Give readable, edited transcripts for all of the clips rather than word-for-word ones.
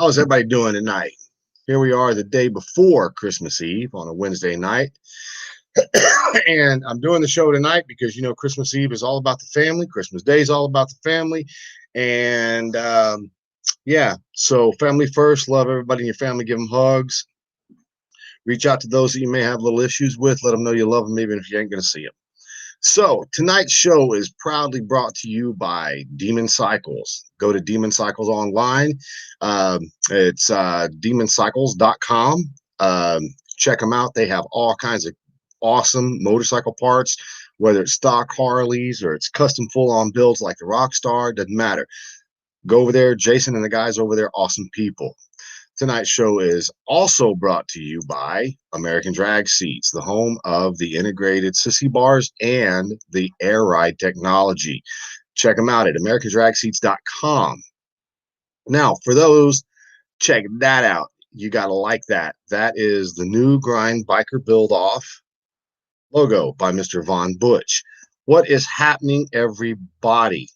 How's everybody doing tonight? Here we are the day before Christmas Eve on a Wednesday night. And I'm doing the show tonight because, Christmas Eve is all about the family. Christmas Day is all about the family. And yeah, so family first. Love everybody in your family. Give them hugs. Reach out to those that you may have little issues with. Let them know you love them, even if you ain't going to see them. So tonight's show is proudly brought to you by Demon Cycles. Go to Demon Cycles online. It's demoncycles.com. Check them out. They have all kinds of awesome motorcycle parts, whether it's stock Harleys or it's custom full-on builds like the Rockstar. Doesn't matter. Go over there. Jason and the guys over there, awesome people. Tonight's show is also brought to you by American Drag Seats, the home of the integrated sissy bars and the air ride technology. Check them out at americandragseats.com. Now, for those, check that out. You got to like that. That is the new Grind Biker Build Off logo by Mr. Von Butch. What is happening, everybody?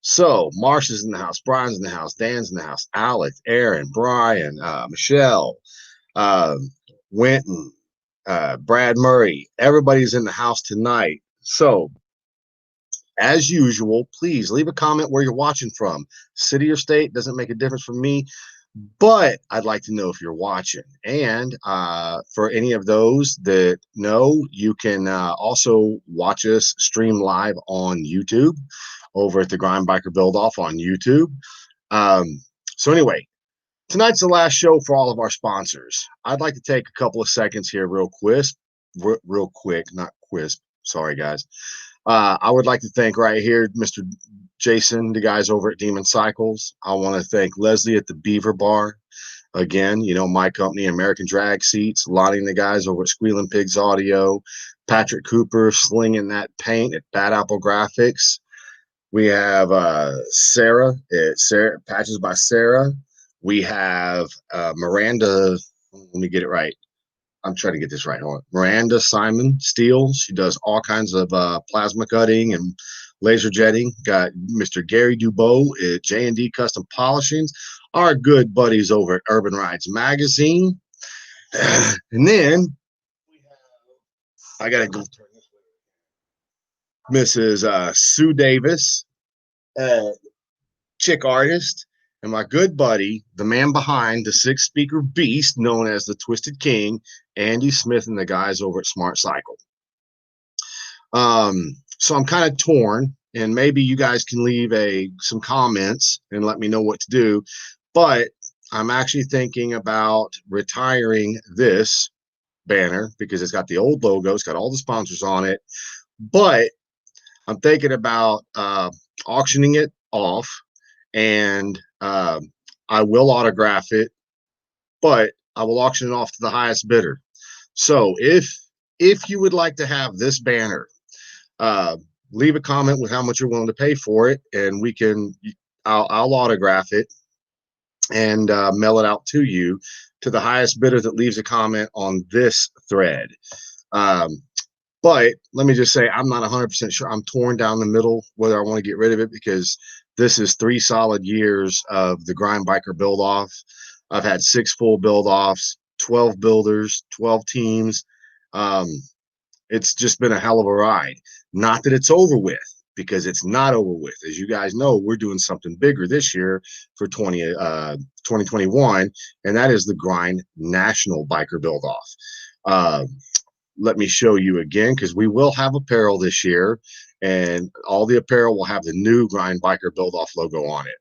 So Marcia's in the house, Brian's in the house, Dan's in the house, Alex, Aaron, Brian, Michelle, Winton, Brad Murray. Everybody's in the house tonight. So as usual, please leave a comment where you're watching from. City or state, doesn't make a difference for me, but I'd like to know if you're watching. And for any of those that know, you can also watch us stream live on YouTube over at the Grind Biker Build Off on YouTube. So anyway, tonight's the last show for all of our sponsors. I'd like to take a couple of seconds here real quick, not quisp. Sorry, guys. I would like to thank right here Mr. Jason, the guys over at Demon Cycles. I want to thank Leslie at the Beaver Bar. Again, my company, American Drag Seats, Lonnie and the guys over at Squealing Pigs Audio, Patrick Cooper slinging that paint at Bad Apple Graphics. We have Sarah at Patches by Sarah. We have Miranda. Let me get it right. I'm trying to get this right. Hold on. Miranda Simon Steele. She does all kinds of plasma cutting and laser jetting. Got Mr. Gary Dubois at J&D Custom Polishings. Our good buddies over at Urban Rides Magazine. And then I got to go turn this way. Mrs. Sue Davis, chick artist, and my good buddy, the man behind the 6-speaker beast known as the Twisted King, Andy Smith and the guys over at Smart Cycle. So I'm kind of torn, and maybe you guys can leave some comments and let me know what to do. But I'm actually thinking about retiring this banner because it's got the old logo, it's got all the sponsors on it. But I'm thinking about auctioning it off, and I will autograph it, but I will auction it off to the highest bidder. So if you would like to have this banner, leave a comment with how much you're willing to pay for it, and I'll autograph it and mail it out to you, to the highest bidder that leaves a comment on this thread. But let me just say, I'm not 100% sure. I'm torn down the middle whether I want to get rid of it, because this is 3 solid years of the Grind Biker Build Off. I've had 6 full build offs, 12 builders, 12 teams. It's just been a hell of a ride. Not that it's over with, because it's not over with. As you guys know, we're doing something bigger this year for 2021, and that is the Grind National Biker Build Off. Let me show you again, because we will have apparel this year, and all the apparel will have the new Grind Biker Build Off logo on it.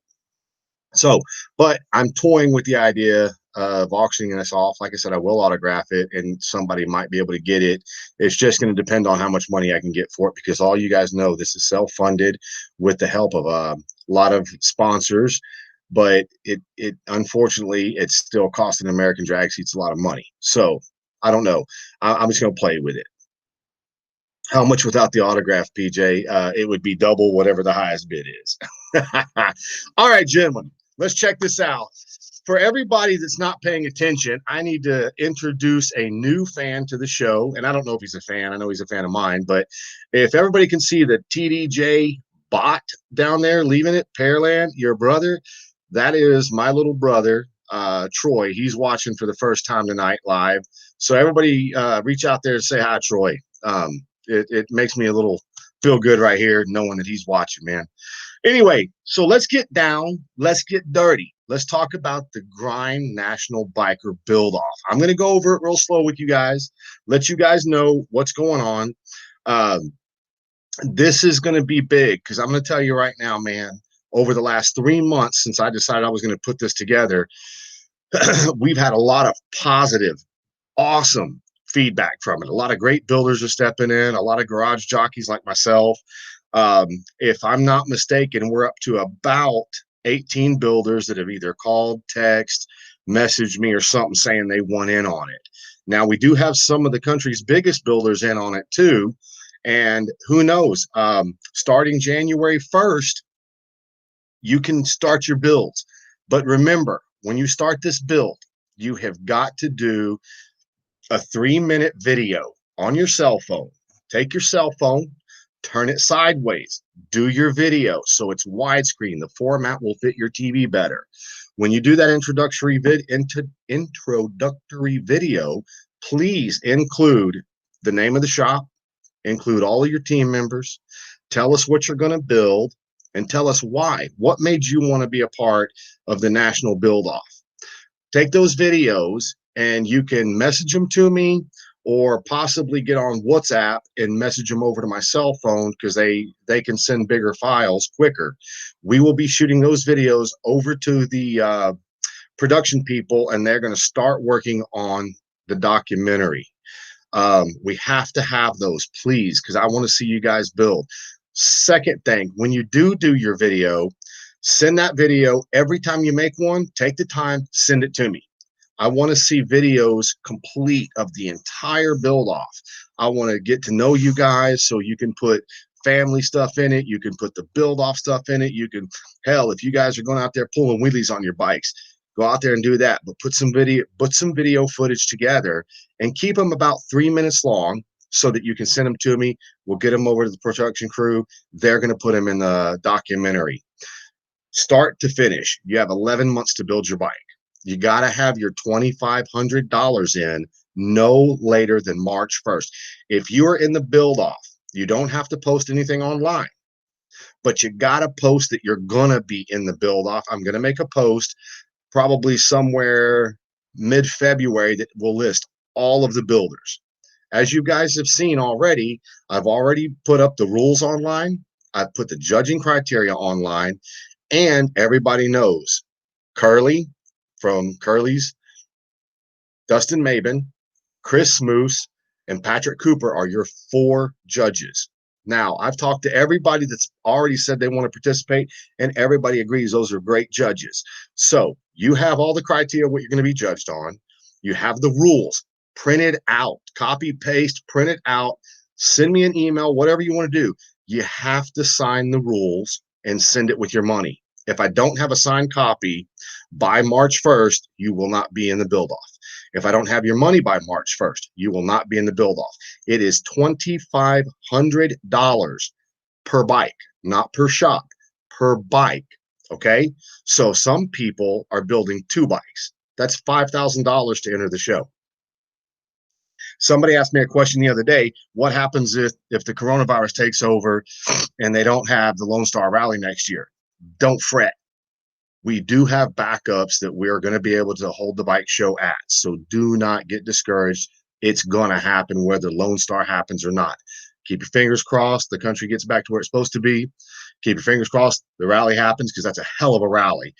So, but I'm toying with the idea of auctioning this off. Like I said, I will autograph it, and somebody might be able to get it. It's just going to depend on how much money I can get for it, because all you guys know, this is self-funded with the help of a lot of sponsors. But it unfortunately, it's still costing American Drag Seats a lot of money. So I don't know. I'm just going to play with it. How much without the autograph, PJ? It would be double whatever the highest bid is. All right, gentlemen, let's check this out. For everybody that's not paying attention, I need to introduce a new fan to the show. And I don't know if he's a fan. I know he's a fan of mine. But if everybody can see the TDJ bot down there leaving it, Pearland, your brother, that is my little brother, Troy. He's watching for the first time tonight live. So everybody reach out there and say hi, Troy. It makes me a little feel good right here knowing that he's watching, man. Anyway, so let's get down. Let's get dirty. Let's talk about the Grind National Biker Build Off. I'm going to go over it real slow with you guys, let you guys know what's going on. This is going to be big because I'm going to tell you right now, man, over the last 3 months since I decided I was going to put this together, we've had a lot of positive, awesome feedback from it. A lot of great builders are stepping in, a lot of garage jockeys like myself. If I'm not mistaken, we're up to about 18 builders that have either called, text, messaged me or something saying they want in on it. Now, we do have some of the country's biggest builders in on it too. And who knows, starting January 1st, you can start your builds. But remember, when you start this build, you have got to do a 3-minute video on your cell phone. Take your cell phone, turn it sideways, do your video so it's widescreen. The format will fit your TV better. When you do that introductory video, please include the name of the shop, include all of your team members, tell us what you're going to build, and tell us why. What made you want to be a part of the National Build Off? Take those videos and you can message them to me or possibly get on WhatsApp and message them over to my cell phone because they can send bigger files quicker. We will be shooting those videos over to the production people, and they're going to start working on the documentary. We have to have those, please, because I want to see you guys build. Second thing, when you do your video, send that video. Every time you make one, take the time, send it to me. I want to see videos complete of the entire build off. I want to get to know you guys so you can put family stuff in it. You can put the build off stuff in it. You can, hell, if you guys are going out there pulling wheelies on your bikes, go out there and do that. But put some video footage together and keep them about 3 minutes long so that you can send them to me. We'll get them over to the production crew. They're going to put them in the documentary. Start to finish, you have 11 months to build your bike. You got to have your $2,500 in no later than March 1st. If you are in the build off, you don't have to post anything online, but you got to post that you're going to be in the build off. I'm going to make a post probably somewhere mid-February that will list all of the builders. As you guys have seen already, I've already put up the rules online. I've put the judging criteria online, and everybody knows Curly from Curly's, Dustin Mabin, Chris Smoose, and Patrick Cooper are your 4 judges. Now, I've talked to everybody that's already said they want to participate, and everybody agrees those are great judges. So you have all the criteria, what you're going to be judged on. You have the rules printed out, copy, paste, print it out, send me an email, whatever you want to do. You have to sign the rules and send it with your money. If I don't have a signed copy by March 1st, you will not be in the build off. If I don't have your money by March 1st, you will not be in the build off. It is $2,500 per bike, not per shop, per bike. Okay. So some people are building 2 bikes. That's $5,000 to enter the show. Somebody asked me a question the other day. What happens if the coronavirus takes over and they don't have the Lone Star Rally next year? Don't fret. We do have backups that we are going to be able to hold the bike show at. So do not get discouraged. It's going to happen whether Lone Star happens or not. Keep your fingers crossed the country gets back to where it's supposed to be. Keep your fingers crossed the rally happens, because that's a hell of a rally.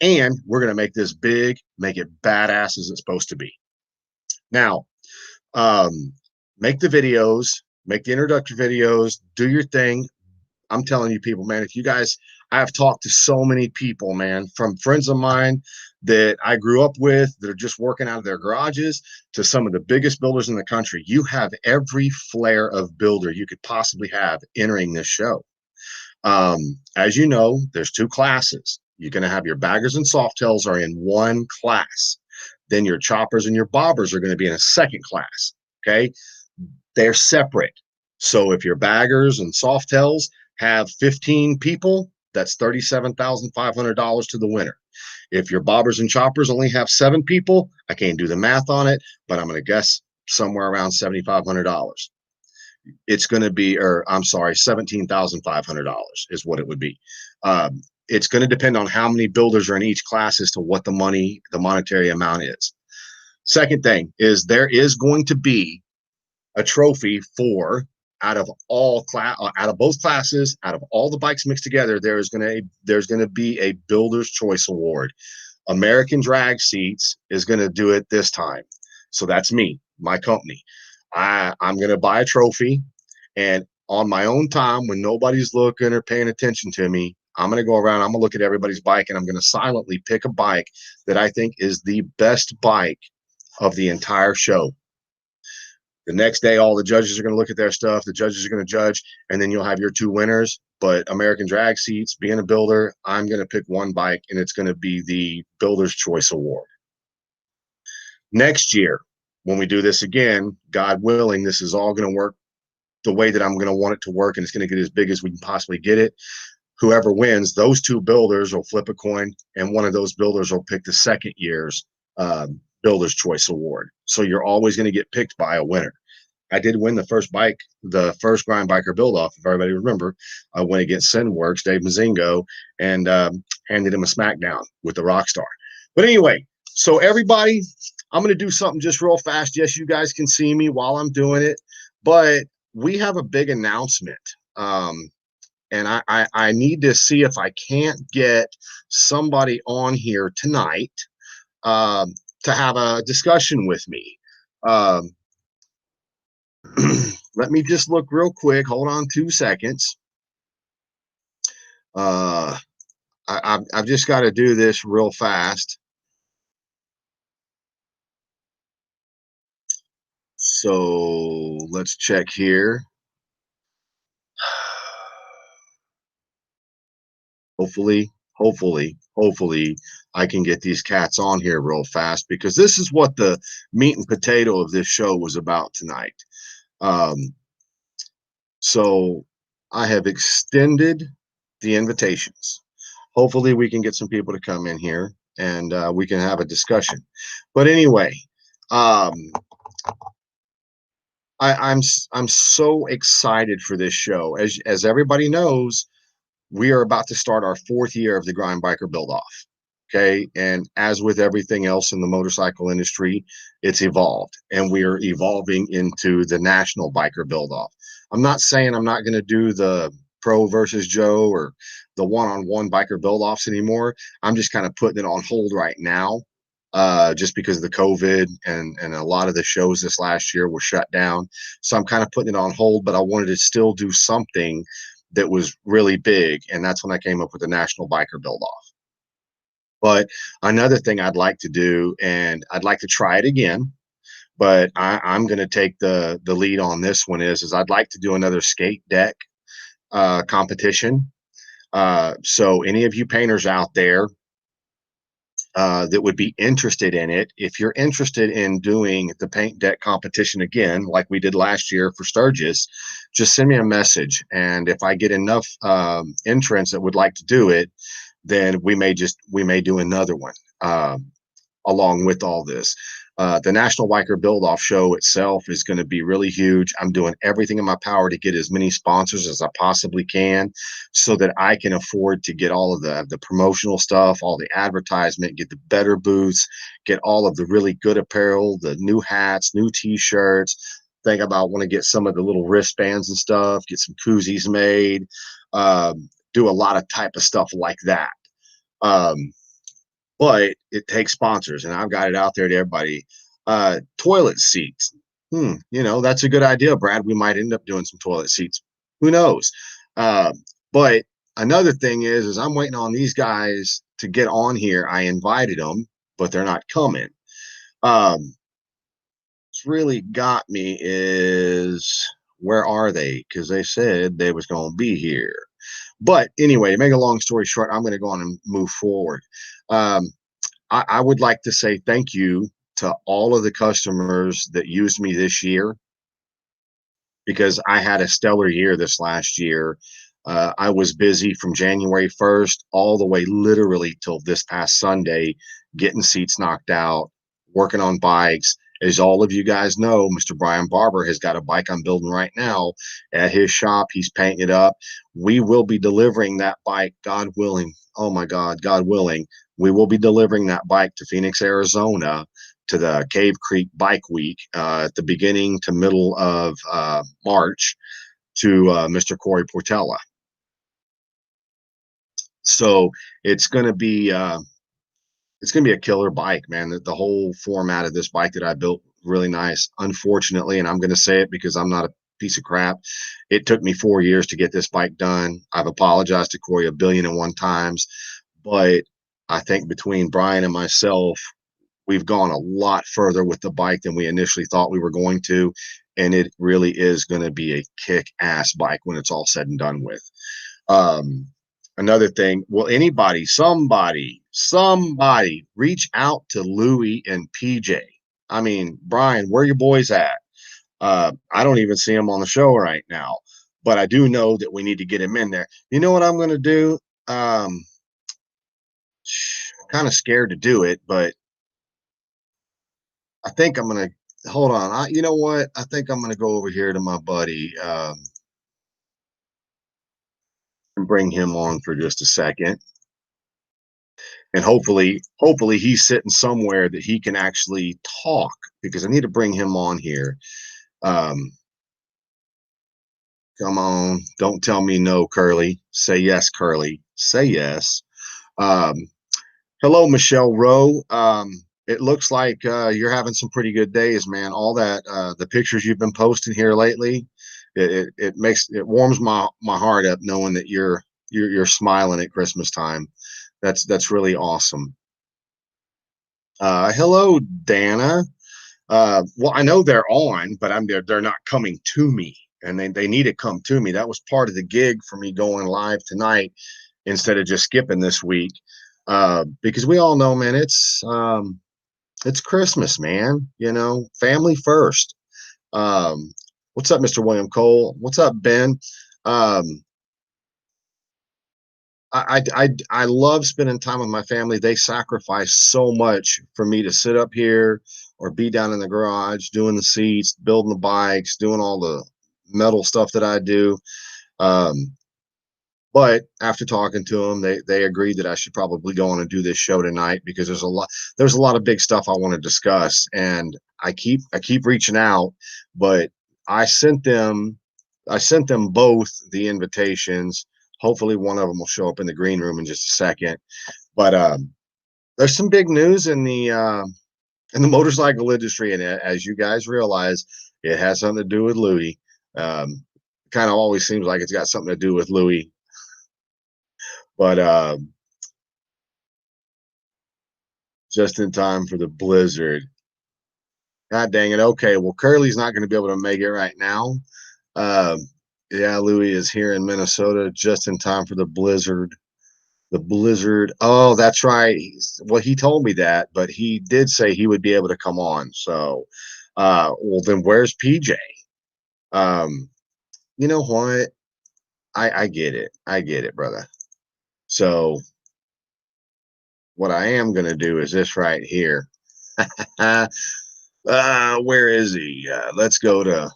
And we're going to make this big, make it badass as it's supposed to be. Now, make the videos, make the introductory videos, do your thing. I'm telling you people, man, if you guys, I have talked to so many people, man, from friends of mine that I grew up with that are just working out of their garages to some of the biggest builders in the country. You have every flair of builder you could possibly have entering this show. As you know, there's 2 classes. You're going to have your baggers and softails are in one class. Then your choppers and your bobbers are going to be in a second class. Okay. They're separate. So if your baggers and softails have 15 people, that's $37,500 to the winner. If your bobbers and choppers only have 7 people, I can't do the math on it, but I'm going to guess somewhere around $7,500. It's going to be, or I'm sorry, $17,500 is what it would be. It's going to depend on how many builders are in each class as to what the monetary amount is. Second thing is there is going to be a trophy for out of both classes, out of all the bikes mixed together, there's going to be a Builder's Choice Award. American Drag Seats is going to do it this time. So that's me, my company. I'm going to buy a trophy, and on my own time, when nobody's looking or paying attention to me, I'm going to go around, I'm going to look at everybody's bike, and I'm going to silently pick a bike that I think is the best bike of the entire show. The next day, all the judges are going to look at their stuff. The judges are going to judge, and then you'll have your 2 winners. But American Drag Seats, being a builder, I'm going to pick one bike, and it's going to be the Builder's Choice Award. Next year, when we do this again, God willing, this is all going to work the way that I'm going to want it to work, and it's going to get as big as we can possibly get it. Whoever wins, those 2 builders will flip a coin, and one of those builders will pick the second year's Builder's Choice Award. So you're always going to get picked by a winner. I did win the first Grind Biker Build Off. If everybody remember, I went against Sinworks, Dave Mazingo, and handed him a smackdown with the Rockstar. But anyway, so everybody, I'm going to do something just real fast. Yes, you guys can see me while I'm doing it, but we have a big announcement. And I need to see if I can't get somebody on here tonight to have a discussion with me. Let me just look real quick. Hold on 2 seconds. I've just got to do this real fast. So let's check here. Hopefully I can get these cats on here real fast, because this is what the meat and potato of this show was about tonight. So I have extended the invitations. Hopefully we can get some people to come in here, and we can have a discussion. But anyway, I'm so excited for this show. As everybody knows, we are about to start our 4th year of the Grind Biker Build Off. Okay. And as with everything else in the motorcycle industry, it's evolved, and we are evolving into the National Biker Build Off. I'm not saying I'm not going to do the Pro versus Joe or the one-on-one biker build offs anymore. I'm just kind of putting it on hold right now, just because of the COVID, and a lot of the shows this last year were shut down. So I'm kind of putting it on hold, but I wanted to still do something that was really big. And that's when I came up with the National Biker Build Off. But another thing I'd like to do, and I'd like to try it again, but I'm going to take the lead on this one, is I'd like to do another skate deck competition. So any of you painters out there that would be interested in it, if you're interested in doing the paint deck competition again, like we did last year for Sturgis, just send me a message. And if I get enough entrants that would like to do it, then we may do another one along with all this. The National Biker Build Off show itself is going to be really huge. I'm doing everything in my power to get as many sponsors as I possibly can, so that I can afford to get all of the promotional stuff, all the advertisement, get the better booths, get all of the really good apparel, the new hats, new t-shirts. Think about want to get some of the little wristbands and stuff, get some koozies made, do a lot of type of stuff like that. But it takes sponsors, and I've got it out there to everybody. Toilet seats. That's a good idea, Brad. We might end up doing some toilet seats. Who knows? But another thing is I'm waiting on these guys to get on here. I invited them, but they're not coming. What's really got me is, where are they? Because they said they was going to be here. But anyway, to make a long story short, I'm going to go on and move forward. I would like to say thank you to all of the customers that used me this year, because I had a stellar year this last year. I was busy from January 1st all the way literally till this past Sunday, getting seats knocked out, working on bikes. As all of you guys know, Mr. Brian Barber has got a bike I'm building right now at his shop. He's painting it up. We will be delivering that bike, God willing. Oh my God, God willing. We will be delivering that bike to Phoenix, Arizona, to the Cave Creek Bike Week at the beginning to middle of March to Mr. Corey Portella. So it's going to be it's going to be a killer bike, man. The whole format of this bike that I built really nice. Unfortunately, and I'm going to say it because I'm not a piece of crap, it took me 4 years to get this bike done. I've apologized to Corey a billion and one times, but I think between Brian and myself, we've gone a lot further with the bike than we initially thought we were going to, and it really is going to be a kick-ass bike when it's all said and done with. Um, Another thing, will anybody, somebody reach out to Louie and PJ? I mean, Brian, where your boys at? I don't even see him on the show right now, but I do know that we need to get him in there. You know what I'm going to do? Um, Kind of scared to do it, but I think I'm going to hold on. You know what? I think I'm going to go over here to my buddy and bring him on for just a second. And hopefully he's sitting somewhere that he can actually talk, because I need to bring him on here. Um, Come on, don't tell me no, Curly. Say yes, Curly. Say yes. Um, Hello, Michelle Rowe. It looks like you're having some pretty good days, man. All that the pictures you've been posting here lately, it warms my heart up knowing that you're smiling at Christmas time. That's really awesome. Hello, Dana. Well, I know they're on, but they're not coming to me, and they need to come to me. That was part of the gig for me going live tonight instead of just skipping this week, because we all know, man, it's Christmas, man. You know, family first. Um, what's up, Mr. William Cole? What's up, Ben? Um, I love spending time with my family. They sacrifice so much for me to sit up here or be down in the garage doing the seats, building the bikes, doing all the metal stuff that I do. Um, but after talking to them, they agreed that I should probably go on and do this show tonight, because there's a lot of big stuff I want to discuss, and I keep reaching out, but I sent them I sent them both the invitations. Hopefully one of them will show up in the green room in just a second. But there's some big news in the motorcycle industry, and as you guys realize, it has something to do with Louis. Kind of always seems like it's got something to do with Louis, but just in time for the blizzard. God dang it. Okay, well, Curly's not going to be able to make it right now. Um, yeah, Louis is here in Minnesota just in time for the blizzard. The blizzard. Oh, that's right. Well, he told me that, but he did say he would be able to come on. So, well, then where's PJ? Um, you know what? I get it. I get it, brother. So, what I am going to do is this right here. Where is he? Let's go to.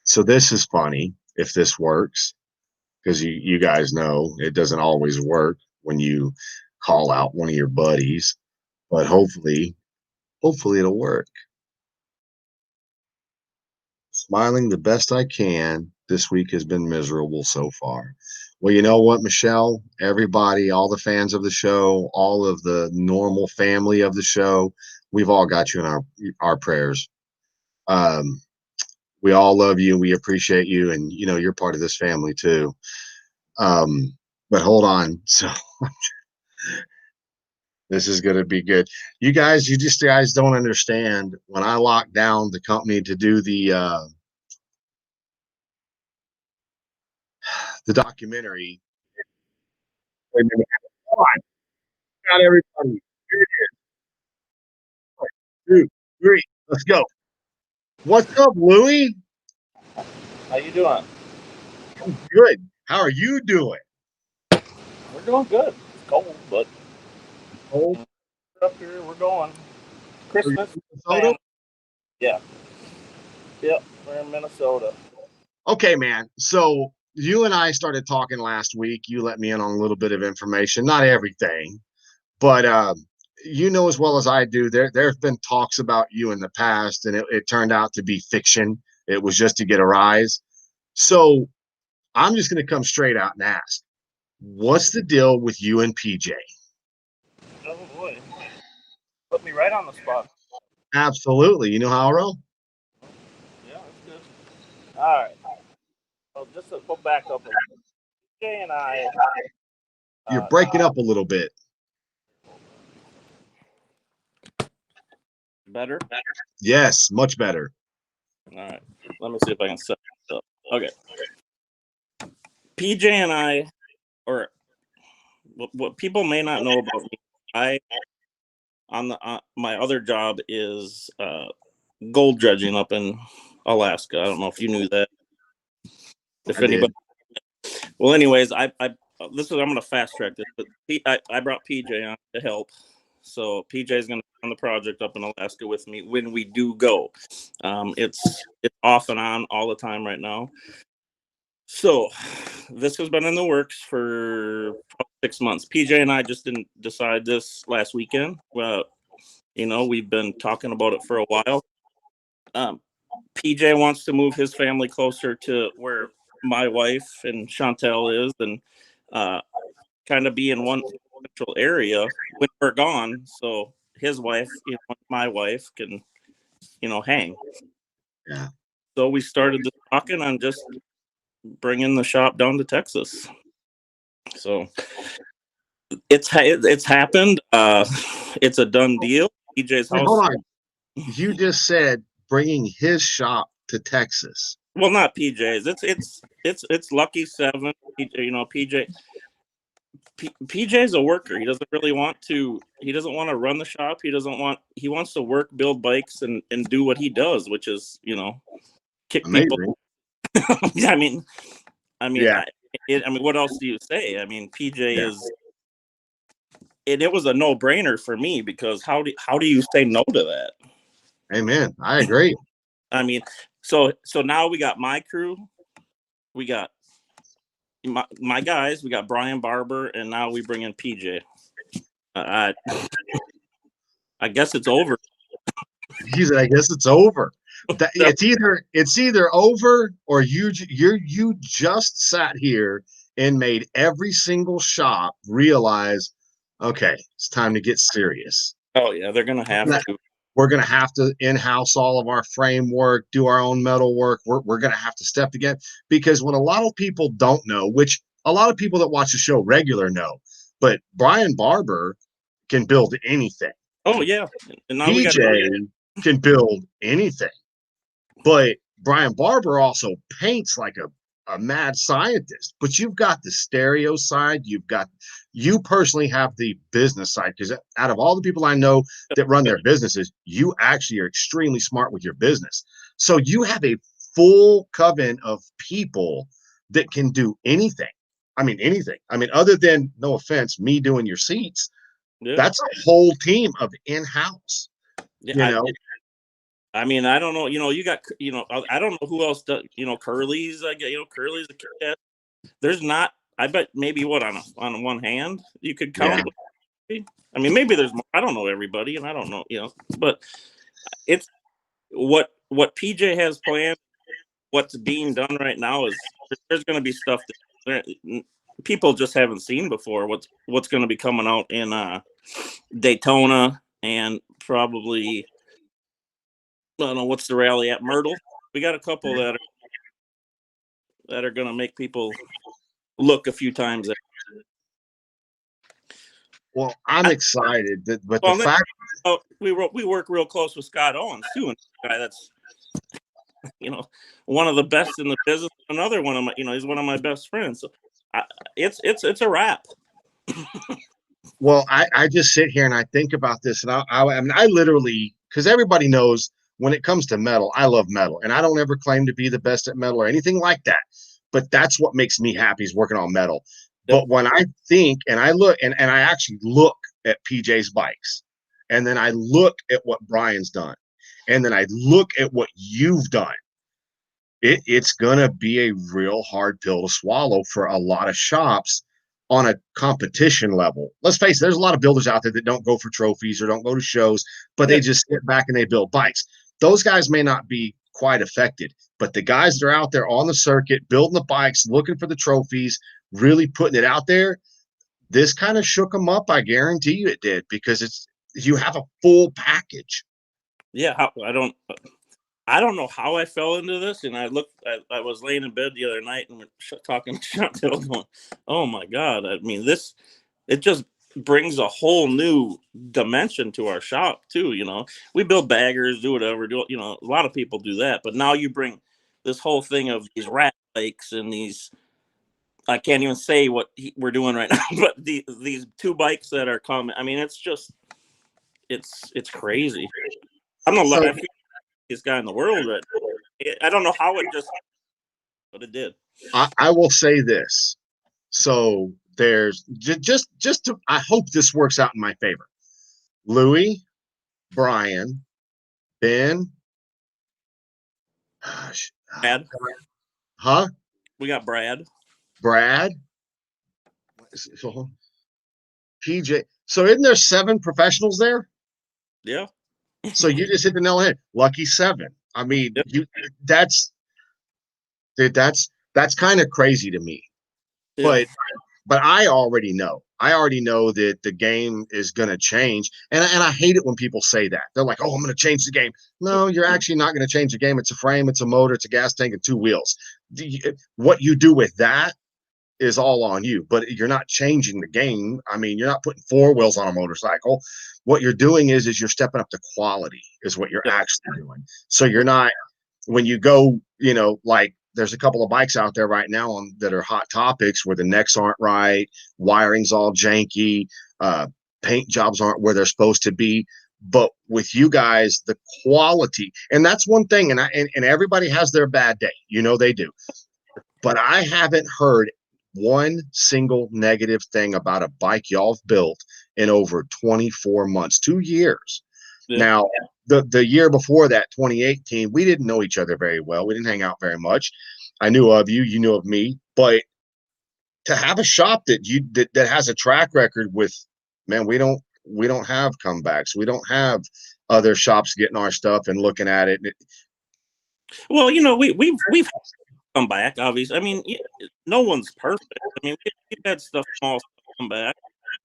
So this is funny if this works, because you guys know it doesn't always work when you call out one of your buddies, but hopefully it'll work. Smiling the best I can. This week has been miserable so far. Well, you know what, Michelle? Everybody, all the fans of the show, all of the normal family of the show, we've all got you in our prayers. Um, we all love you. We appreciate you, and you know you're part of this family too. Um, but hold on. So this is going to be good. You guys don't understand. When I locked down the company to do the documentary, wait a minute, come on, not everybody. Dude, Three. Let's go. What's up, Louie? How you doing? Good. How are you doing? We're doing good. It's cold, but Cold? we're up here. We're going. Are you Christmas, in Minnesota? man. Yeah. Yep. We're in Minnesota. Okay, man. So you and I started talking last week. You let me in on a little bit of information, not everything, but you know as well as I do. There's been talks about you in the past, and it turned out to be fiction. It was just to get a rise. So I'm just going to come straight out and ask, what's the deal with you and PJ? Oh boy. Put me right on the spot. Absolutely. You know how I roll? Yeah, that's good. All right. Well, just to go back up a little. Jay and I. You're Uh, breaking up a little bit. better. Yes, much better. All right. Let me see if I can set this up. Okay. PJ and I, or what people may not know about me, I on the my other job is gold dredging up in Alaska. I don't know if you knew that. If I did. anybody. Well, anyways, I'm going to fast track this, but I brought PJ on to help. So PJ is going to be on the project up in Alaska with me when we do go. It's off and on all the time right now. So this has been in the works for 6 months. PJ and I just didn't decide this last weekend. Well, we've been talking about it for a while. PJ wants to move his family closer to where my wife and Chantel is, and kind of be in one central area when we're gone, so his wife, my wife, can, hang. Yeah. So we started this talking on just bringing the shop down to Texas. So it's happened. It's a done deal. PJ's Wait, house. hold on. You just said bringing his shop to Texas. Well, not PJ's. It's Lucky Seven. PJ's a worker. He doesn't really want to. He doesn't want to run the shop. He wants to work, build bikes, and do what he does, which is kick people. Amazing. I mean, Yeah. what else do you say? I mean, PJ is. It was a no brainer for me, because how do you say no to that? Amen. I agree. I mean, so now we got my crew, we got my guys, we got Brian Barber, and now we bring in PJ. I guess it's over. He said, I guess it's over. It's either over or you just sat here and made every single shop realize, okay, it's time to get serious. Oh yeah, they're gonna have to. We're gonna have to in-house all of our framework, do our own metal work. We're gonna have to step again, because what a lot of people don't know, which a lot of people that watch the show regular know, but Brian Barber can build anything. Oh yeah, and now PJ can build anything, but Brian Barber also paints like a mad scientist. But you've got the stereo side, you personally have the business side, because out of all the people I know that run their businesses, you actually are extremely smart with your business. So you have a full coven of people that can do anything. I mean, anything. I mean, other than, no offense, me doing your seats, that's a whole team of in-house. Yeah, I mean, I don't know. You got. I don't know who else does. Curly's. Curly's a kid. There's not. I bet maybe on one hand you could count. Yeah. I mean, maybe there's more. I don't know everybody, and I don't know. But it's what PJ has planned. What's being done right now is there's going to be stuff that people just haven't seen before. What's going to be coming out in Daytona, and probably, I don't know, what's the rally at Myrtle. We got a couple that are going to make people look a few times. Well, I'm excited but the fact we work real close with Scott Owens too, and guy that's one of the best in the business. Another one of my, he's one of my best friends. So it's a wrap. Well, I just sit here and I think about this, and I mean, I literally because everybody knows when it comes to metal, I love metal, and I don't ever claim to be the best at metal or anything like that. But that's what makes me happy is working on metal. Yep. But when I think and I look and I actually look at PJ's bikes, and then I look at what Brian's done, and then I look at what you've done, it's gonna be a real hard pill to swallow for a lot of shops on a competition level. Let's face it, there's a lot of builders out there that don't go for trophies or don't go to shows, but they just sit back and they build bikes. Those guys may not be quite affected, but the guys that are out there on the circuit, building the bikes, looking for the trophies, really putting it out there, this kind of shook them up. I guarantee you it did, because you have a full package. Yeah, I don't know how I fell into this, and I was laying in bed the other night and we're talking to Chantel, going, "Oh my God!" I mean, it just brings a whole new dimension to our shop too. You know, we build baggers, do whatever, a lot of people do that, but now you bring this whole thing of these rat bikes and these. I can't even say what we're doing right now, but these two bikes that are coming. I mean, it's crazy. I'm not So the luckiest guy in the world, but I don't know how it just, but it did. I will say this. So there's just to, I hope this works out in my favor. Louis, Brian, Ben, Brad, huh? we got Brad. Brad, so PJ. So isn't there 7 professionals there? Yeah. So you just hit the nail on the head. Lucky 7. I mean, Yep. that's dude, that's kind of crazy to me. Yeah. But I already know. I already know that the game is going to change. And I hate it when people say that. They're like, oh, I'm going to change the game. No, you're actually not going to change the game. It's a frame, it's a motor, it's a gas tank, and 2 wheels. What you do with that is all on you, but you're not changing the game. I mean, you're not putting 4 wheels on a motorcycle. What you're doing is you're stepping up the quality is what you're actually doing. So you're not, when you go, like there's a couple of bikes out there right now that are hot topics where the necks aren't right, wiring's all janky, paint jobs aren't where they're supposed to be. But with you guys, the quality, and that's one thing, and everybody has their bad day, they do. But I haven't heard one single negative thing about a bike y'all have built in over 24 months, 2 years. Yeah. Now, the year before that, 2018, we didn't know each other very well. We didn't hang out very much. I knew of you, you knew of me, but to have a shop that has a track record with, man, we don't have comebacks. We don't have other shops getting our stuff and looking at it. Well, we've come back, obviously. I mean, no one's perfect. I mean, we've had small stuff come back.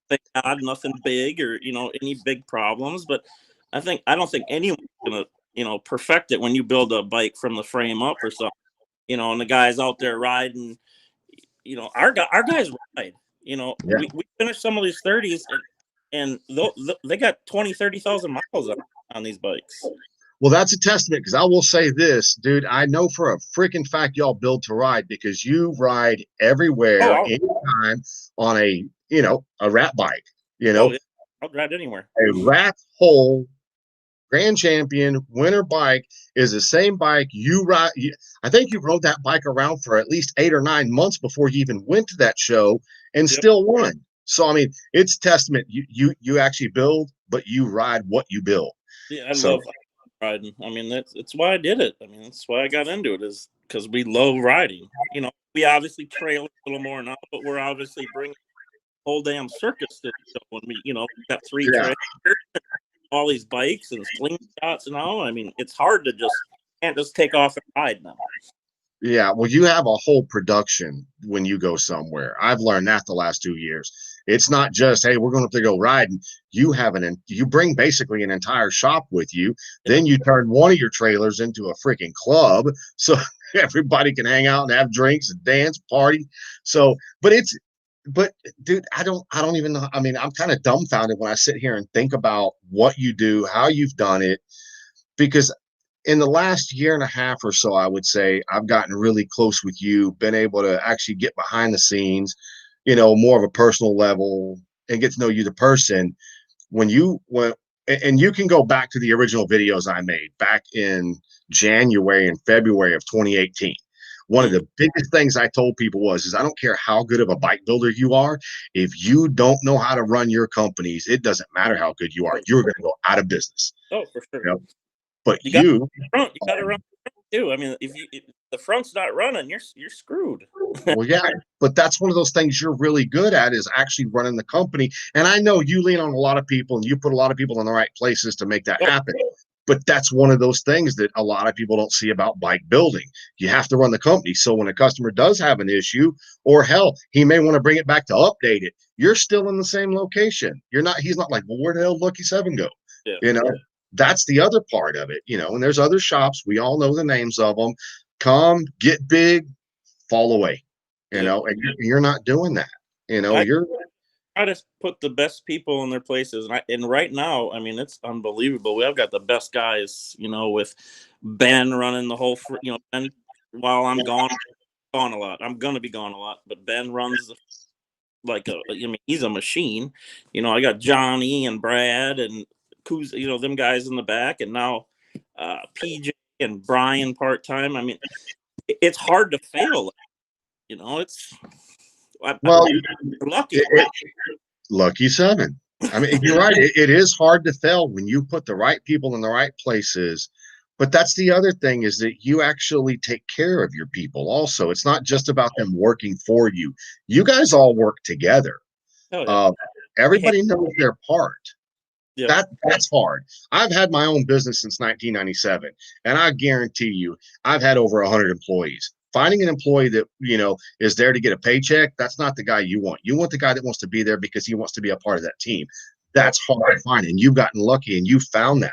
Thank God, nothing big or any big problems. But I don't think anyone's gonna perfect it when you build a bike from the frame up or something. And the guys out there riding. Our guys ride. Yeah. We finished some of these 30s and they got 30,000 miles on these bikes. Well, that's a testament, because I will say this, dude. I know for a freaking fact y'all build to ride, because you ride everywhere, anytime on a rat bike. I'll ride anywhere. A rat hole grand champion winter bike is the same bike you ride. I think you rode that bike around for at least 8 or 9 months before you even went to that show, and still won. So I mean, it's testament. You actually build, but you ride what you build. Yeah, I love riding. I mean, that's why I did it. I mean, that's why I got into it, is because we love riding. We obviously trail a little more now, but we're obviously bringing the whole damn circus to the show. When we got 3 trailers, all these bikes and slingshots and all. I mean, it's hard to can't just take off and ride now. Yeah, well, you have a whole production when you go somewhere. I've learned that the last 2 years. It's not just, hey, we're going to go riding. You bring basically an entire shop with you. Then you turn one of your trailers into a freaking club, so everybody can hang out and have drinks and dance, party. So, but dude, I don't even know. I mean, I'm kind of dumbfounded when I sit here and think about what you do, how you've done it, because in the last year and a half or so, I would say I've gotten really close with you, been able to actually get behind the scenes, more of a personal level, and get to know you, the person. When and you can go back to the original videos I made back in January and February of 2018. One of the biggest things I told people was, I don't care how good of a bike builder you are. If you don't know how to run your companies, it doesn't matter how good you are. You're going to go out of business. Oh, for sure. You know? But you got to run too. I mean, if the front's not running, you're screwed. Well, yeah, but that's one of those things you're really good at, is actually running the company. And I know you lean on a lot of people and you put a lot of people in the right places to make that happen. But that's one of those things that a lot of people don't see about bike building. You have to run the company. So when a customer does have an issue, or hell, he may want to bring it back to update it, you're still in the same location. He's not like, well, where the hell did Lucky Seven go? Yeah. You know, that's the other part of it, and there's other shops. We all know the names of them. Come, get big, fall away, and you're not doing that. You're try to put the best people in their places, and right now, I mean, it's unbelievable. We've got the best guys, with Ben running the whole, Ben, while I'm gone a lot. I'm gonna be gone a lot, but Ben runs he's a machine. I got Johnny and Brad and Kuz, them guys in the back, and now PJ and Brian part time. I mean, it's hard to fail. It's lucky. Lucky Seven. I mean, you're right. It is hard to fail when you put the right people in the right places. But that's the other thing, is that you actually take care of your people also. It's not just about them working for you. You guys all work together. Everybody knows their part. Yeah. That's hard. I've had my own business since 1997, and I guarantee you, I've had over 100 employees. Finding an employee that is there to get a paycheck, that's not the guy you want. You want the guy that wants to be there because he wants to be a part of that team. That's hard to find, and you've gotten lucky, and you found that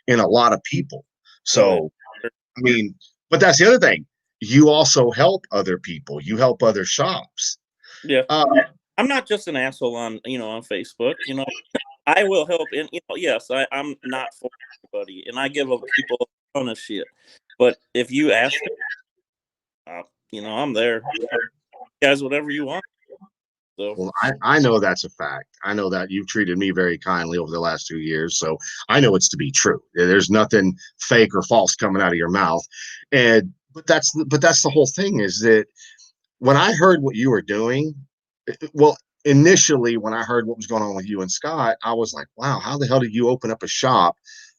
in a lot of people. So, I mean, but that's the other thing. You also help other people. You help other shops. Yeah. I'm not just an asshole on Facebook. I will help. And yes, I'm not for everybody, and I give people a ton of shit. But if you ask me, I'm there. Guys, whatever you want. So. Well, I know that's a fact. I know that you've treated me very kindly over the last 2 years, so I know it's to be true. There's nothing fake or false coming out of your mouth. But that's the whole thing, is that when I heard what you were doing, well, initially when I heard what was going on with you and Scott, I was like, wow, how the hell did you open up a shop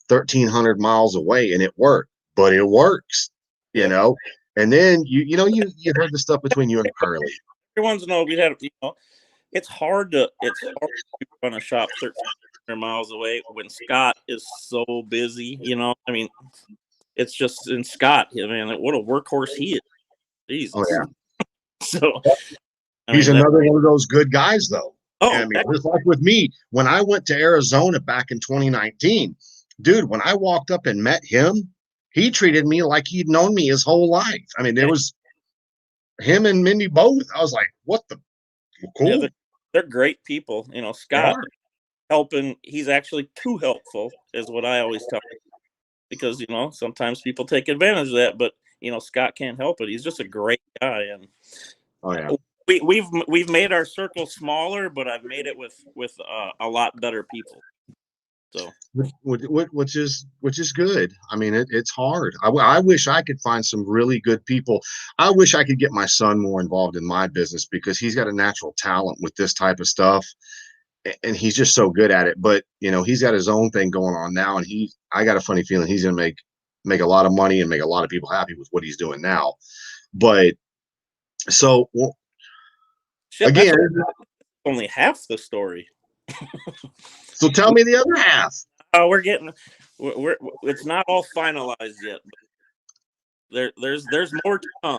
1,300 miles away and it worked? But it works, And then you heard the stuff between you and Curly. Everyone's we had it's hard to run a shop 1,300 miles away when Scott is so busy. I mean, it's just in Scott. I mean, what a workhorse he is. Jesus. Oh yeah. So he's another one of those good guys, though. Oh, I mean, just like with me, when I went to Arizona back in 2019, dude, when I walked up and met him, he treated me like he'd known me his whole life. I mean, there was him and Mindy both. I was like, what the cool. Yeah, they're great people. Scott helping, he's actually too helpful, is what I always tell him. Because, sometimes people take advantage of that, but Scott can't help it. He's just a great guy. And we've made our circle smaller, but I've made it with a lot better people. So, which is good. I mean, it's hard. I wish I could find some really good people. I wish I could get my son more involved in my business, because he's got a natural talent with this type of stuff, and he's just so good at it. But he's got his own thing going on now, and I got a funny feeling he's going to make a lot of money and make a lot of people happy with what he's doing now. But so, well, again, only half the story. So tell me the other half. We're it's not all finalized yet. But there's more to come.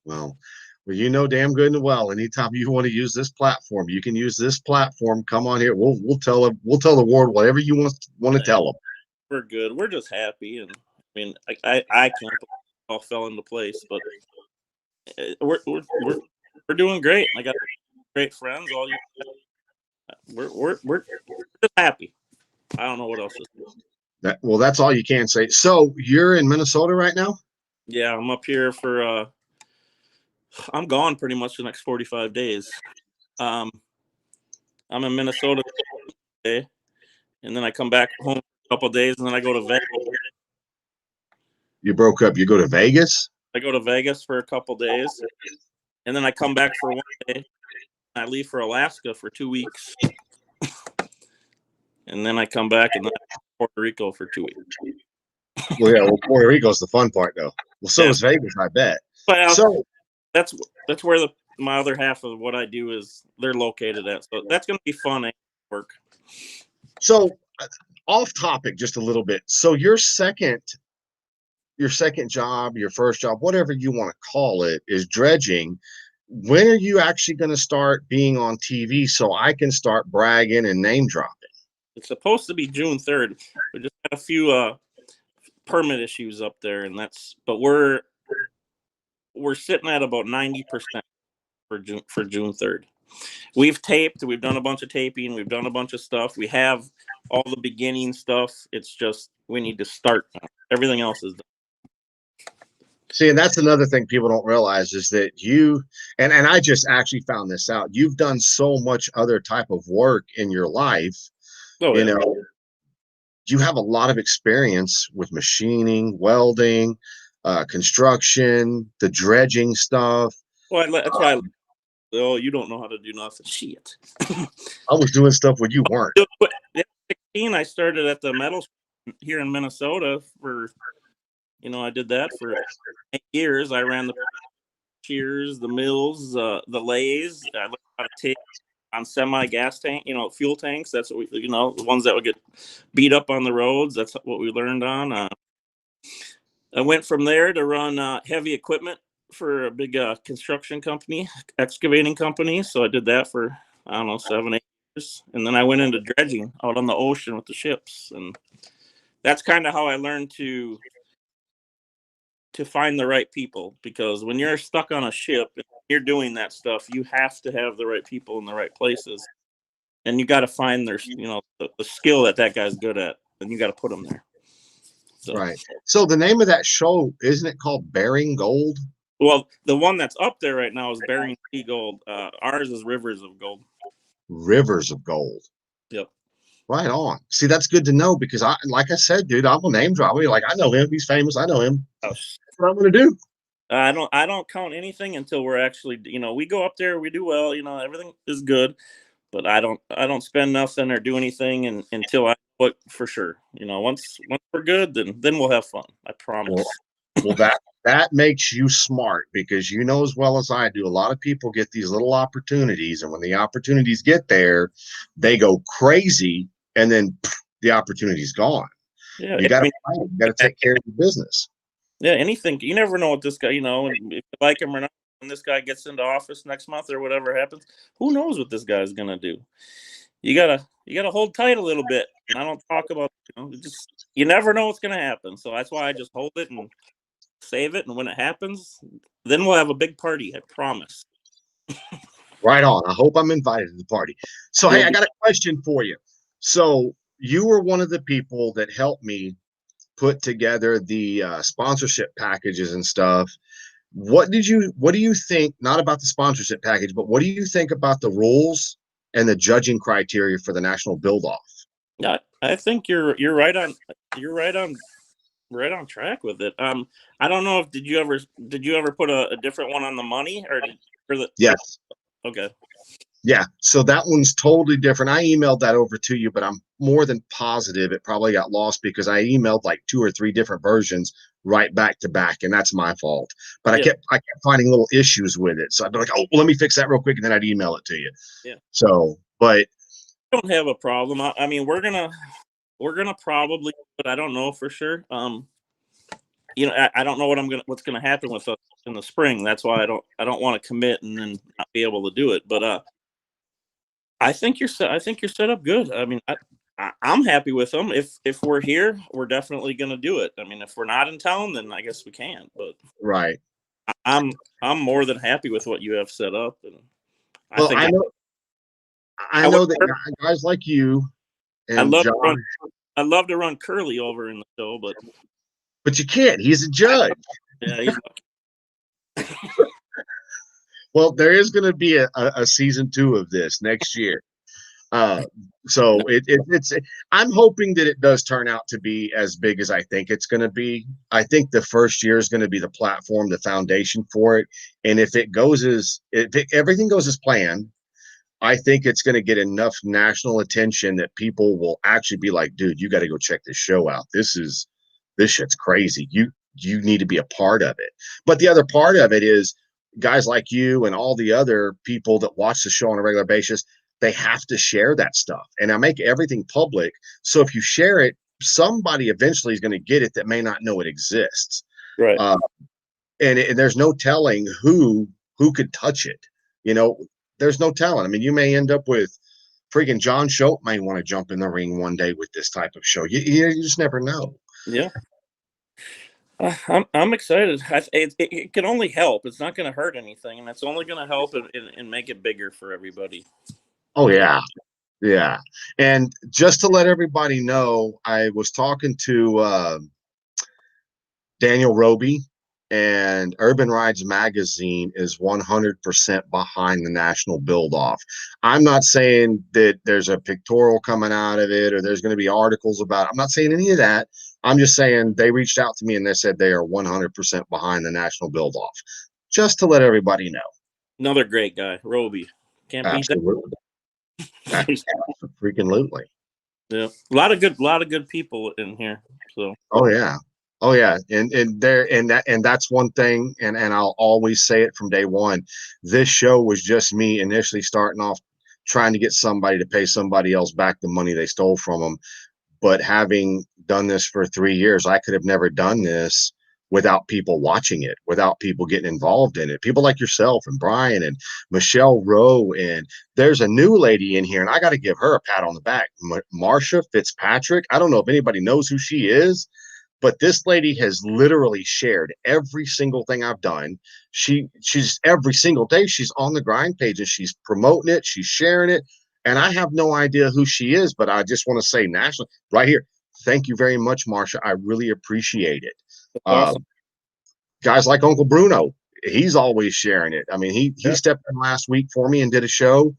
Well, you know damn good and well, anytime you want to use this platform, you can use this platform. Come on here. We'll tell the world whatever you want to tell them. We're good. We're just happy, and I mean, I can't believe it all fell into place, but we're doing great. I got great friends. All you. We're just happy. I don't know what else to say. Well, that's all you can say. So you're in Minnesota right now? Yeah, I'm up here for I'm gone pretty much the next 45 days. I'm in Minnesota today. and then I come back home a couple of days, and then I go to Vegas. You broke up. You go to Vegas? I go to Vegas for a couple of days, and then I come back for one day. I leave for Alaska for 2 weeks, and then I come back and then Puerto Rico for 2 weeks. Well, yeah. Well, Puerto Rico's the fun part, though. Well, so Yeah. is Vegas, I bet. Well, So that's where my other half of what I do is they're located at. So that's going to be fun work. So off topic just a little bit. So your second job, your first job, whatever you want to call it, is dredging. When are you actually going to start being on TV so I can start bragging and name dropping? It's supposed to be June 3rd. We just had a few permit issues up there, and but we're sitting at about 90% for June 3rd. We've taped, we've done a bunch of taping, we've done a bunch of stuff. We have all the beginning stuff. It's just we need to start now. Everything else is done. See, and that's another thing people don't realize is that you and I just actually found this out. You've done so much other type of work in your life. Oh, You yeah. know, you have a lot of experience with machining, welding, construction, the dredging stuff. Well, that's why you don't know how to do nothing. Shit. I was doing stuff when you weren't. At 16, I started at the metal here in Minnesota for, I did that for 8 years. I ran the shears, the mills, the lathes. I learned how to take on semi-gas tank, fuel tanks. That's what we, the ones that would get beat up on the roads. That's what we learned on. I went from there to run heavy equipment for a big construction company, excavating company. So I did that for, I don't know, 7, 8 years. And then I went into dredging out on the ocean with the ships. And that's kind of how I learned to find the right people, because when you're stuck on a ship and you're doing that stuff, you have to have the right people in the right places, and you got to find their the skill that guy's good at, and you got to put them there. So, right. So the name of that show, isn't it called Bearing Gold? Well, the one that's up there right now is Bering Sea Gold. Ours is Rivers of Gold. Rivers of Gold. Yep. Right on. See, that's good to know, because like I said, dude, I'm a name drop. Like, I know him. He's famous. I know him. That's what I'm going to do. I don't count anything until we're actually, we go up there, we do well, everything is good, but I don't spend nothing or do anything until I put for sure. Once we're good, then we'll have fun. I promise. Well, that makes you smart, because you know as well as I do, a lot of people get these little opportunities, and when the opportunities get there, they go crazy, and then the opportunity's gone. Yeah, you got to take care of your business. Yeah, anything. You never know what this guy, and if you like him or not, when this guy gets into office next month or whatever happens, who knows what this guy's gonna do? You gotta hold tight a little bit. And I don't talk about, you never know what's gonna happen. So that's why I just hold it and save it, and when it happens, then we'll have a big party. I promise. Right on. I hope I'm invited to the party. So, hey, I got a question for you. So you were one of the people that helped me put together the sponsorship packages and stuff. What do you think, not about the sponsorship package, but what do you think about the rules and the judging criteria for the national build off? Yeah, I think you're right on track with it. I don't know if did you ever put a different one on the money, or Yes. Okay. Yeah, so that one's totally different. I emailed that over to you, but I'm more than positive it probably got lost, because I emailed like 2 or 3 different versions right back to back, and that's my fault. But I kept finding little issues with it, so I'd be like, "Oh, well, let me fix that real quick," and then I'd email it to you. Yeah. So, but I don't have a problem. I mean, we're gonna probably, but I don't know for sure. I don't know what's gonna happen with us in the spring. That's why I don't want to commit and then not be able to do it. But I think you're set up good. I mean, I'm happy with them. If we're here, we're definitely gonna do it. I mean, if we're not in town, then I guess we can't. But right, I'm more than happy with what you have set up, and I know that guys like you and John. I'd love to run Curly over in the show, but you can't. He's a judge. Yeah, he's Well, there is going to be a season 2 of this next year. So it's I'm hoping that it does turn out to be as big as I think it's going to be. I think the first year is going to be the platform, the foundation for it. And if everything goes as planned, I think it's going to get enough national attention that people will actually be like, dude, you got to go check this show out. This shit's crazy. You need to be a part of it. But the other part of it is guys like you and all the other people that watch the show on a regular basis, they have to share that stuff. And I make everything public. So if you share it, somebody eventually is going to get it that may not know it exists. Right. And there's no telling who could touch it. You know, there's no telling. I mean, you may end up with freaking John Schultz may want to jump in the ring one day with this type of show. You just never know. Yeah. I'm excited. It can only help. It's not going to hurt anything, and it's only going to help and make it bigger for everybody. Oh yeah, yeah. And just to let everybody know, I was talking to Daniel Roby, and Urban Rides Magazine is 100% behind the national build-off. I'm not saying that there's a pictorial coming out of it or there's going to be articles about it. I'm not saying any of that. I'm just saying they reached out to me and they said they are 100% behind the national build-off. Just to let everybody know. Another great guy, Roby. Can't beat Absolutely. Freaking-lutely. Yeah, a lot of good people in here. So. Oh yeah. Oh yeah, and that's one thing, and I'll always say it from day one. This show was just me initially starting off trying to get somebody to pay somebody else back the money they stole from them. But having done this for 3 years, I could have never done this without people watching it, without people getting involved in it. People like yourself and Brian and Michelle Rowe, and there's a new lady in here, and I got to give her a pat on the back. Marcia Fitzpatrick. I don't know if anybody knows who she is. But this lady has literally shared every single thing I've done. She's every single day she's on the grind page and she's promoting it, she's sharing it, and I have no idea who she is, but I just want to say nationally right here, thank you very much, Marcia. I really appreciate it. Awesome. Guys like Uncle Bruno, he's always sharing it. I mean, he stepped in last week for me and did a show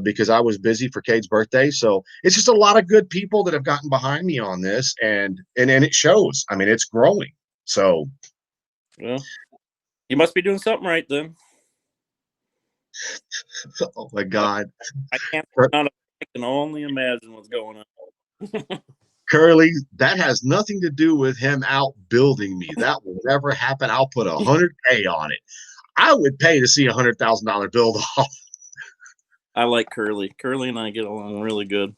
because I was busy for Cade's birthday. So it's just a lot of good people that have gotten behind me on this, and it shows. I mean, it's growing. So, well, you must be doing something right then. Oh my God, I can only imagine what's going on. Curly, that has nothing to do with him outbuilding me. That will never happen. I'll put $100K on it. I would pay to see $100,000 build off. I like Curly. Curly and I get along really good.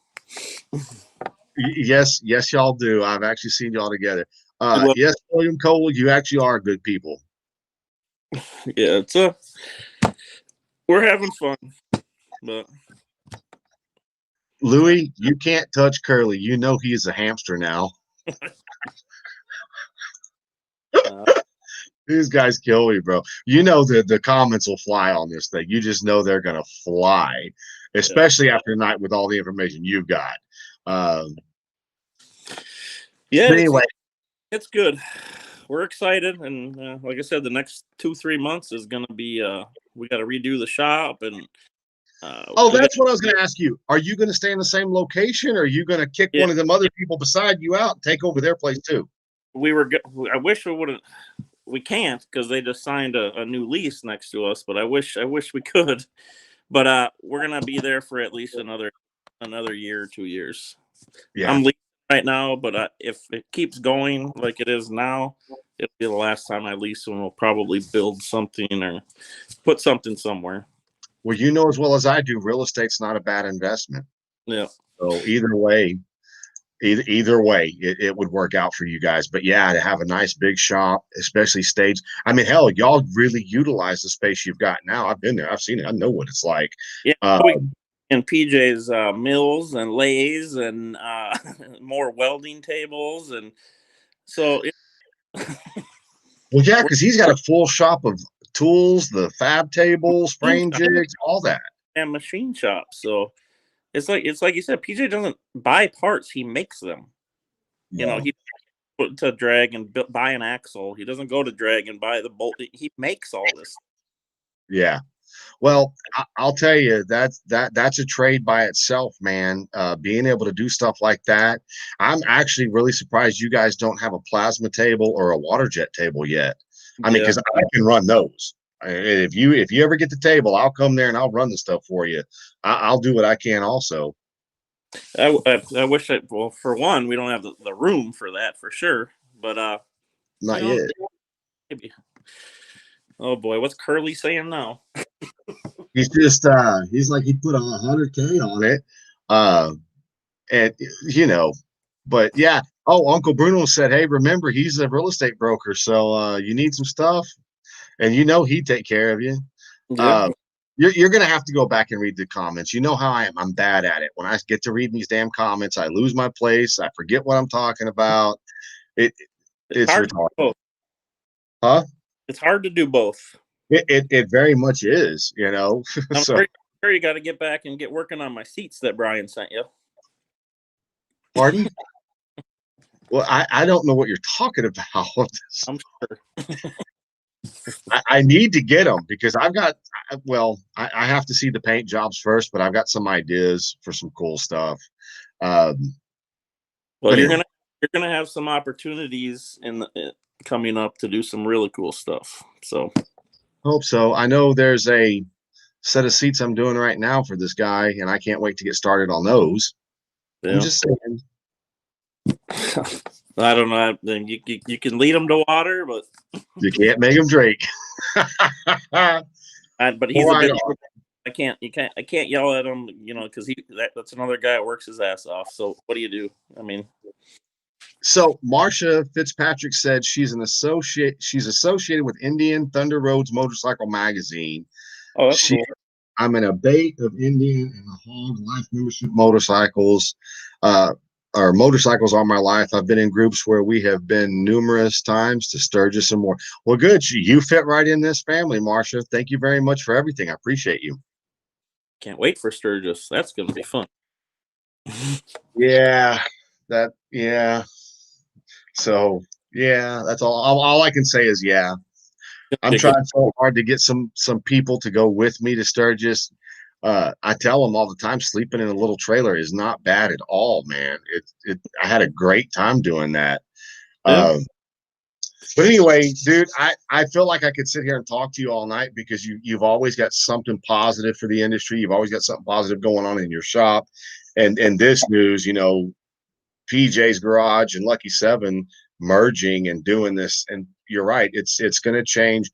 Yes, y'all do. I've actually seen y'all together. Yes, William Cole, you actually are good people. Yeah, we're having fun, but Louis, you can't touch Curly. You know he is a hamster now. These guys kill me, bro. You know the comments will fly on this thing. You just know they're gonna fly, especially after tonight with all the information you've got. Yeah, anyway, it's good. We're excited, and like I said, the next 2-3 months is gonna be. We got to redo the shop, and that's what I was gonna ask you. Are you gonna stay in the same location, or are you gonna kick one of them other people beside you out and take over their place too? I wish we would have. We can't because they just signed a new lease next to us. But I wish we could. But we're gonna be there for at least another year or 2 years. Yeah. I'm leaving right now, but if it keeps going like it is now, it'll be the last time I lease, and we'll probably build something or put something somewhere. Well, you know as well as I do, real estate's not a bad investment. Yeah. So either way, it would work out for you guys. But yeah, to have a nice big shop, especially stage. I mean, hell, y'all really utilize the space you've got now. I've been there. I've seen it. I know what it's like. Yeah. And PJ's mills and lathes and more welding tables. And so. Well, yeah, because he's got a full shop of tools, the fab tables, frame jigs, all that. And machine shops. So it's like you said, PJ doesn't buy parts, he makes them. Yeah. You know, he put to drag and buy an axle. He doesn't go to drag and buy the bolt. He makes all this. Yeah. Well, I'll tell you that's a trade by itself, man. Being able to do stuff like that, I'm actually really surprised you guys don't have a plasma table or a water jet table yet. I mean, Yeah. because I can run those. If you ever get the table, I'll come there and I'll run the stuff for you. I'll do what I can also. I wish well, for one, we don't have the room for that for sure. But you Not know, yet. maybe. Oh boy, what's Curly saying now? He's like he put 100K on it. Uh, and you know, but yeah. Oh, Uncle Bruno said, "Hey, remember he's a real estate broker, so you need some stuff, and he'd take care of you." Yeah. Uh, you're gonna have to go back and read the comments. You know how I am. I'm bad at it. When I get to reading these damn comments, I lose my place. I forget what I'm talking about. It It's it's hard to do retarded, both. huh? It's hard to do both. It very much is. I'm So sure you got to get back and get working on my seats that Brian sent you. pardon. Well, I don't know what you're talking about. I'm sure. I need to get them because I have to see the paint jobs first, but I've got some ideas for some cool stuff. Um, Well, but anyway, you're gonna have some opportunities coming up to do some really cool stuff. So hope so. I know there's a set of seats I'm doing right now for this guy, and I can't wait to get started on those. I'm yeah. just saying, I don't know. Then you can lead him to water, but you can't make him drink. but he's a Right bit. on. I can't yell at him, because that's another guy that works his ass off. So what do you do? I mean, So Marcia Fitzpatrick said she's associated with Indian Thunder Roads Motorcycle Magazine. oh, that's She cool. I'm in a bait of Indian and a hog life membership motorcycles, uh, or motorcycles all my life. I've been in groups where we have been numerous times to Sturgis and more. Well, good. You fit right in this family, Marcia. Thank you very much for everything. I appreciate you. Can't wait for Sturgis. That's gonna be fun. Yeah, yeah. So yeah, that's all I can say is yeah. I'm Okay, good. trying so hard to get some people to go with me to Sturgis. I tell them all the time, sleeping in a little trailer is not bad at all, man. I had a great time doing that. Yeah. But anyway, dude, I feel like I could sit here and talk to you all night because you've always got something positive for the industry. You've always got something positive going on in your shop, and this news, PJ's Garage and Lucky Seven merging and doing this, and you're right, it's going to change.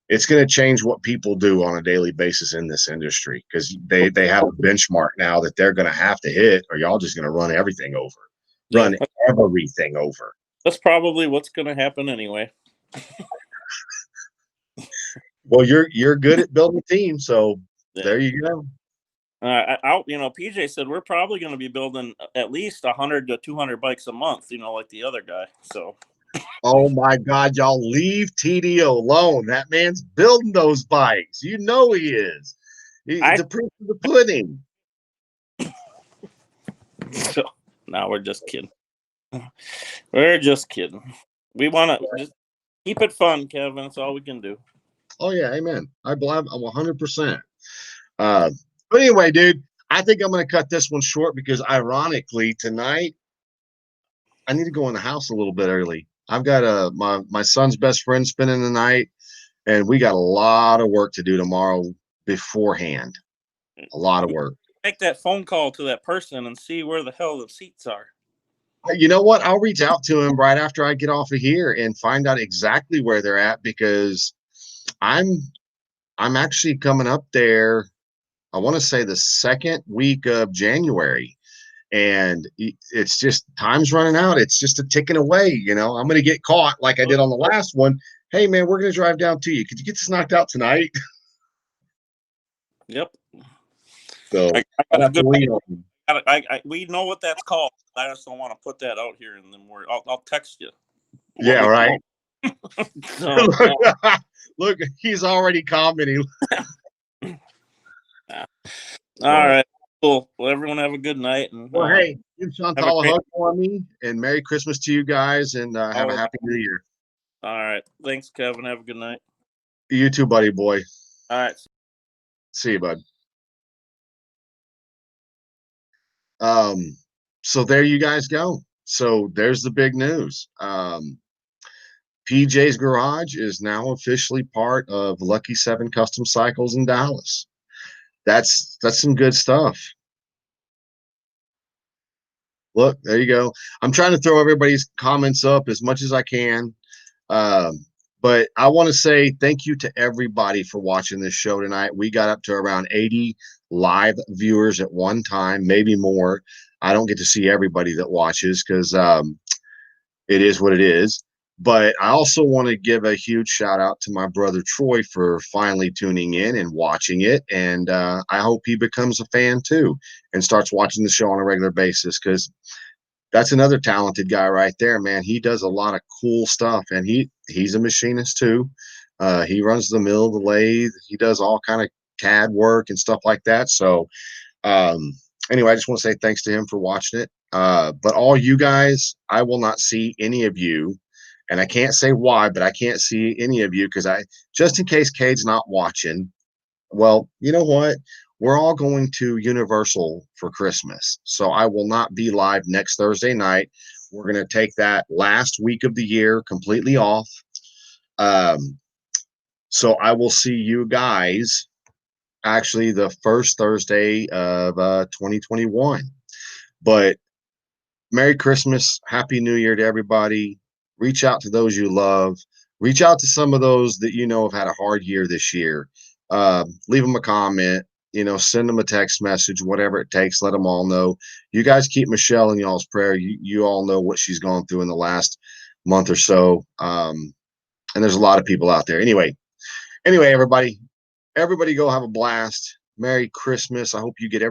It's going to change what people do on a daily basis in this industry because they have a benchmark now that they're going to have to hit, or y'all just going to Yeah. run everything over. That's probably what's gonna happen anyway. Well, you're good at building a team, so Yeah. there you go. PJ said we're probably going to be building at least 100 to 200 bikes a month, like the other guy. So Oh my God, y'all leave TD alone. That man's building those bikes. You know he is. I, The proof of the pudding. so no, we're just kidding. We're just kidding. We want to just keep it fun, Kevin. That's all we can do. Oh yeah, amen. I believe I'm 100%. Uh, but anyway, dude, I think I'm going to cut this one short because ironically tonight I need to go in the house a little bit early. I've got my son's best friend spending the night, and we got a lot of work to do tomorrow beforehand. A lot of work. Make that phone call to that person and see where the hell the seats are. You know what? I'll reach out to him right after I get off of here and find out exactly where they're at because I'm I'm actually coming up there. I want to say the second week of January, and it's just time's running out. It's just a ticking away. I'm going to get caught like I did on the last one. Hey man, we're going to drive down to you. Could you get this knocked out tonight? Yep. So I I'll got a have to good. lean on him. We know what that's called. I just don't want to put that out here, and then I'll text you. What Yeah, we right. no, Look, he's already commenting. yeah. All right, cool. Well, everyone have a good night, and Well, hey, give have a Chantal a great. hug for me, and Merry Christmas to you guys, and have a happy New Year. All right, thanks, Kevin. Have a good night. You too, buddy boy. All right. See you, bud. Um, so there you guys go. So there's the big news. PJ's Garage is now officially part of Lucky Seven Custom Cycles in Dallas. That's some good stuff. Look, there you go. I'm trying to throw everybody's comments up as much as I can. Um, but I want to say thank you to everybody for watching this show tonight. We got up to around 80 live viewers at one time, maybe more. I don't get to see everybody that watches because it is what it is. But I also want to give a huge shout out to my brother Troy for finally tuning in and watching it. And I hope he becomes a fan too and starts watching the show on a regular basis because that's another talented guy right there, man. He does a lot of cool stuff, and he's a machinist too. He runs the mill, the lathe. He does all kind of CAD work and stuff like that. So um, anyway, I just want to say thanks to him for watching it. But all you guys, I will not see any of you, and I can't say why, but I can't see any of you because I just in case Cade's not watching. Well, you know what? We're all going to Universal for Christmas. So I will not be live next Thursday night. We're going to take that last week of the year completely off. Um, so I will see you guys actually the first Thursday of 2021. But Merry Christmas, Happy New Year to everybody. Reach out to those you love. Reach out to some of those that you know have had a hard year this year. Leave them a comment. You know, send them a text message, whatever it takes. Let them all know. You guys keep Michelle in y'all's prayer. You all know what she's gone through in the last month or so. And there's a lot of people out there. Anyway, everybody go have a blast. Merry Christmas. I hope you get